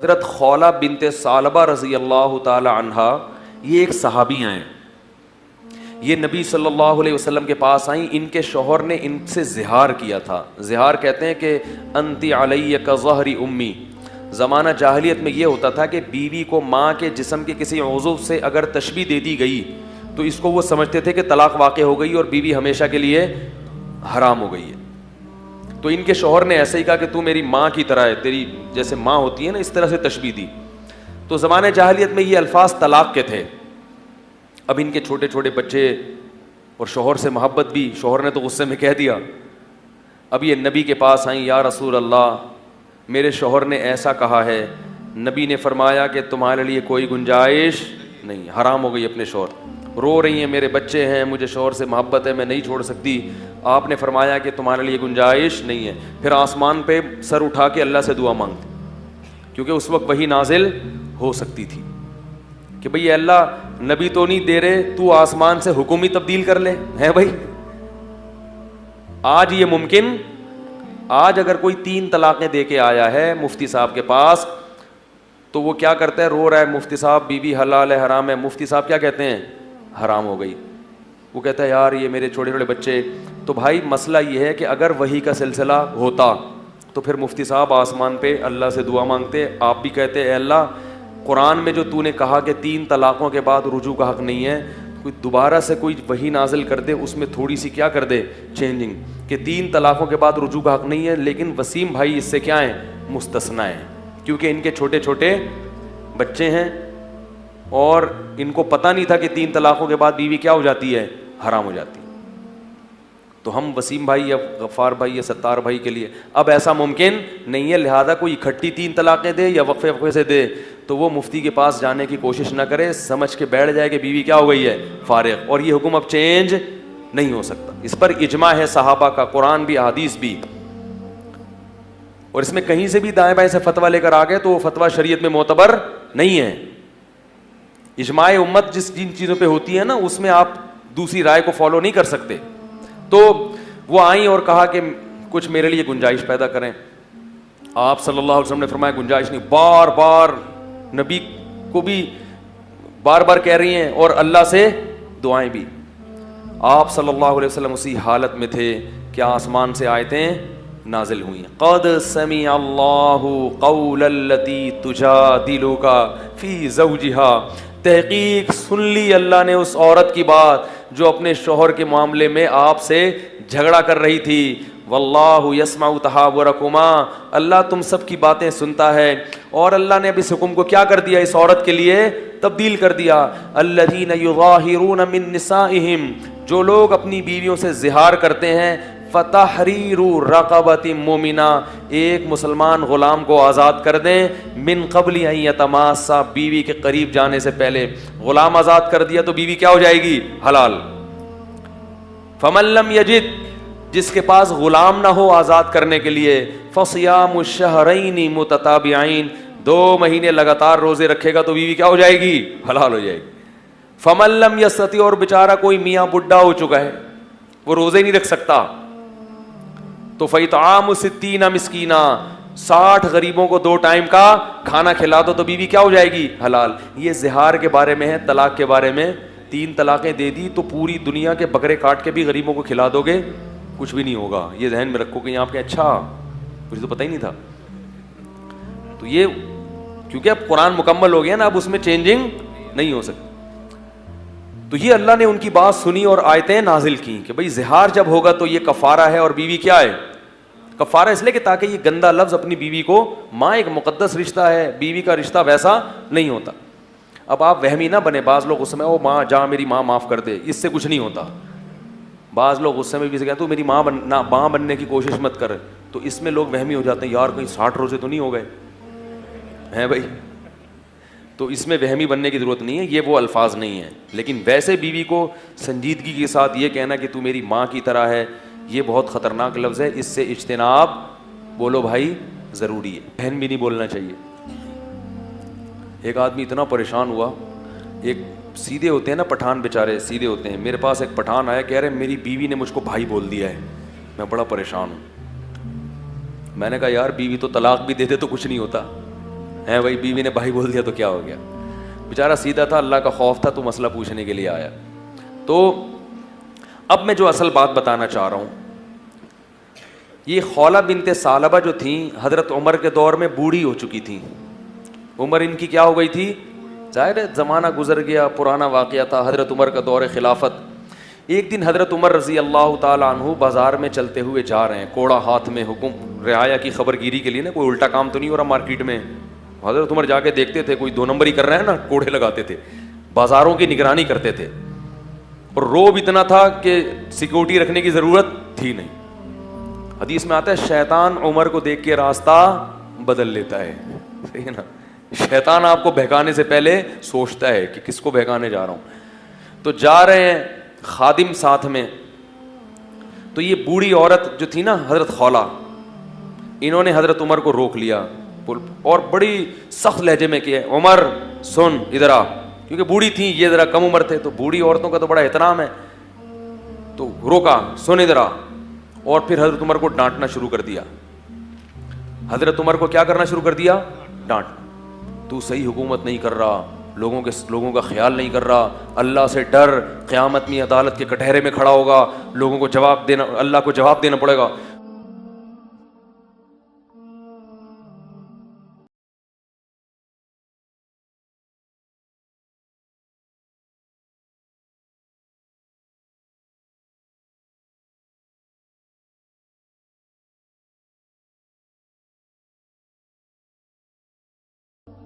حضرت خولہ بنت ثعلبہ رضی اللہ تعالی عنہا یہ ایک صحابیہ ہیں. یہ نبی صلی اللہ علیہ وسلم کے پاس آئیں. ان کے شوہر نے ان سے زہار کیا تھا. زہار کہتے ہیں کہ انتی علی کظہر امی. زمانہ جاہلیت میں یہ ہوتا تھا کہ بیوی کو ماں کے جسم کے کسی عضو سے اگر تشبیہ دے دی گئی تو اس کو وہ سمجھتے تھے کہ طلاق واقع ہو گئی اور بیوی ہمیشہ کے لیے حرام ہو گئی ہے. تو ان کے شوہر نے ایسے ہی کہا کہ تو میری ماں کی طرح ہے, تیری جیسے ماں ہوتی ہے نا, اس طرح سے تشبیہ دی. تو زمانہ جاہلیت میں یہ الفاظ طلاق کے تھے. اب ان کے چھوٹے چھوٹے بچے اور شوہر سے محبت بھی, شوہر نے تو غصے میں کہہ دیا. اب یہ نبی کے پاس آئیں, یا رسول اللہ میرے شوہر نے ایسا کہا ہے. نبی نے فرمایا کہ تمہارے لیے کوئی گنجائش نہیں, حرام ہو گئی اپنے شوہر. رو رہی ہیں, میرے بچے ہیں, مجھے شوہر سے محبت ہے, میں نہیں چھوڑ سکتی. آپ نے فرمایا کہ تمہارے لیے گنجائش نہیں ہے. پھر آسمان پہ سر اٹھا کے اللہ سے دعا مانگتے, کیونکہ اس وقت وہی نازل ہو سکتی تھی کہ بھئی اللہ نبی تو نہیں دے رہے, تو آسمان سے حکم ہی تبدیل کر لے. ہے بھائی آج یہ ممکن؟ آج اگر کوئی 3 طلاقیں دے کے آیا ہے مفتی صاحب کے پاس تو وہ کیا کرتا ہے, رو رہا ہے, مفتی صاحب بیوی حلال ہے حرام ہے. مفتی صاحب کیا کہتے ہیں؟ حرام ہو گئی. وہ کہتا ہے یار یہ میرے چھوٹے چھوٹے بچے. تو بھائی مسئلہ یہ ہے کہ اگر وحی کا سلسلہ ہوتا تو پھر مفتی صاحب آسمان پہ اللہ سے دعا مانگتے, آپ بھی کہتے اے اللہ قرآن میں جو تو نے کہا کہ 3 طلاقوں کے بعد رجوع کا حق نہیں ہے, کوئی دوبارہ سے کوئی وحی نازل کر دے, اس میں تھوڑی سی کیا کر دے, چینجنگ, کہ 3 طلاقوں کے بعد رجوع کا حق نہیں ہے. لیکن وسیم بھائی اس سے کیا ہیں, مستثنیٰ ہیں, کیونکہ ان کے چھوٹے چھوٹے بچے ہیں اور ان کو پتہ نہیں تھا کہ 3 طلاقوں کے بعد بیوی کیا ہو جاتی ہے, حرام ہو جاتی ہے. تو ہم وسیم بھائی یا غفار بھائی یا ستار بھائی کے لیے اب ایسا ممکن نہیں ہے. لہذا کوئی اکٹھی 3 طلاقیں دے یا وقفے وقفے سے دے تو وہ مفتی کے پاس جانے کی کوشش نہ کرے, سمجھ کے بیٹھ جائے کہ بیوی کیا ہو گئی ہے, فارغ, اور یہ حکم اب چینج نہیں ہو سکتا. اس پر اجماع ہے صحابہ کا, قرآن بھی احادیث بھی. اور اس میں کہیں سے بھی دائیں بائیں سے فتویٰ لے کر آ گئے تو وہ فتویٰ شریعت میں معتبر نہیں ہے. اجماع امت جن چیزوں پہ ہوتی ہے نا, اس میں آپ دوسری رائے کو فالو نہیں کر سکتے. تو وہ آئیں اور کہا کہ کچھ میرے لیے گنجائش پیدا کریں. آپ صلی اللہ علیہ وسلم نے فرمایا گنجائش نہیں. بار بار نبی کو بھی بار بار کہہ رہی ہیں اور اللہ سے دعائیں بھی. آپ صلی اللہ علیہ وسلم اسی حالت میں تھے کہ آسمان سے آیتیں نازل ہوئی ہیں. قد سمع اللہ قول التی تجادلک فی زوجها, تحقیق سن لی اللہ نے اس عورت کی بات جو اپنے شوہر کے معاملے میں آپ سے جھگڑا کر رہی تھی. واللہ یسمع تحاورکما, اللہ تم سب کی باتیں سنتا ہے. اور اللہ نے اب اس حکم کو کیا کر دیا, اس عورت کے لیے تبدیل کر دیا. الذین یظاہرون من نسائہم, جو لوگ اپنی بیویوں سے زہار کرتے ہیں, فتحریر رقبۃ مومنہ, ایک مسلمان غلام کو آزاد کر دیں, من قبل ان یتماسا, بیوی کے قریب جانے سے پہلے. غلام آزاد کر دیا تو بیوی کیا ہو جائے گی, حلال. فمن لم یجد, جس کے پاس غلام نہ ہو آزاد کرنے کے لیے, فصیام الشہرین متتابعین, 2 مہینے لگاتار روزے رکھے گا تو بیوی کیا ہو جائے گی, حلال ہو جائے گی. فمن لم یستطع, اور بیچارہ کوئی میاں بڈھا ہو چکا ہے, وہ روزے نہیں رکھ سکتا, تو فیطعام 60 مسکینہ, 60 غریبوں کو 2 ٹائم کا کھانا کھلا دو تو بیوی کیا ہو جائے گی, حلال. یہ زہار کے بارے میں ہے. طلاق کے بارے میں 3 طلاقیں دے دی تو پوری دنیا کے بکرے کاٹ کے بھی غریبوں کو کھلا دو گے, کچھ بھی نہیں ہوگا. یہ ذہن میں رکھو کہ آپ کے اچھا مجھے تو پتہ ہی نہیں تھا. تو یہ کیونکہ اب قرآن مکمل ہو گیا نا, اب اس میں چینجنگ نہیں ہو سکتی. تو یہ اللہ نے ان کی بات سنی اور آیتیں نازل کی کہ بھئی زہار جب ہوگا تو یہ کفارہ ہے. اور بیوی کیا ہے, کفارہ اس لیے کہ تاکہ یہ گندا لفظ اپنی بیوی کو, ماں ایک مقدس رشتہ ہے, بیوی کا رشتہ ویسا نہیں ہوتا. اب آپ وہمی نہ بنے, بعض لوگ غصے میں او ماں جا میری ماں معاف کر دے, اس سے کچھ نہیں ہوتا. بعض لوگ غصے میں بھی کہتے تو میری ماں بننے کی کوشش مت کر, تو اس میں لوگ وہمی ہو جاتے ہیں, یار کہیں 60 روزے تو نہیں ہو گئے ہیں بھائی. تو اس میں وہمی بننے کی ضرورت نہیں ہے, یہ وہ الفاظ نہیں ہیں. لیکن ویسے بیوی کو سنجیدگی کے ساتھ یہ کہنا کہ تو میری ماں کی طرح ہے, یہ بہت خطرناک لفظ ہے, اس سے اجتناب بولو بھائی ضروری ہے. بہن بھی نہیں بولنا چاہیے. ایک آدمی اتنا پریشان ہوا, ایک سیدھے ہوتے ہیں نا پٹھان, بیچارے سیدھے ہوتے ہیں. میرے پاس ایک پٹھان آیا, کہہ رہے میری بیوی نے مجھ کو بھائی بول دیا ہے, میں بڑا پریشان ہوں. میں نے کہا یار بیوی تو طلاق بھی دے دے تو کچھ نہیں ہوتا ہیں بھائی بیوی نے بھائی بول دیا تو کیا ہو گیا, بیچارہ سیدھا تھا, اللہ کا خوف تھا, تو مسئلہ پوچھنے کے لیے آیا. تو اب میں جو اصل بات بتانا چاہ رہا ہوں, یہ خولہ بنت ثعلبہ جو تھیں حضرت عمر کے دور میں بوڑھی ہو چکی تھیں. عمر ان کی کیا ہو گئی تھی, ظاہر ہے زمانہ گزر گیا, پرانا واقعہ تھا, حضرت عمر کا دور خلافت. ایک دن حضرت عمر رضی اللہ تعالیٰ عنہ بازار میں چلتے ہوئے جا رہے ہیں, کوڑا ہاتھ میں, حکم رعایا کی خبر گیری کے لیے نا, کوئی الٹا کام تو نہیں ہو رہا مارکیٹ میں. حضرت عمر جا کے دیکھتے تھے کوئی 2 نمبری کر رہے ہیں نا, کوڑے لگاتے تھے, بازاروں کی نگرانی کرتے تھے. اور روب اتنا تھا کہ سیکورٹی رکھنے کی ضرورت تھی نہیں. حدیث میں آتا ہے شیطان عمر کو دیکھ کے راستہ بدل لیتا ہے, صحیح ہے نا. شیطان آپ کو بہکانے سے پہلے سوچتا ہے کہ کس کو بہکانے جا رہا ہوں. تو جا رہے ہیں خادم ساتھ میں, تو یہ بوڑھی عورت جو تھی نا حضرت خولہ, انہوں نے حضرت عمر کو روک لیا اور بڑی سخت لہجے میں کیا, عمر سن ادھر آ, کیونکہ بوڑھی تھی, یہ ذرا کم عمر تھے, تو بوڑھی عورتوں کا تو بڑا احترام ہے. تو روکا, سن ادھر آ, اور پھر حضرت عمر کو ڈانٹنا شروع کر دیا. حضرت عمر کو کیا کرنا شروع کر دیا, ڈانٹ. تو صحیح حکومت نہیں کر رہا, لوگوں کا خیال نہیں کر رہا, اللہ سے ڈر, قیامت میں عدالت کے کٹہرے میں کھڑا ہوگا, لوگوں کو جواب دینا, اللہ کو جواب دینا پڑے گا.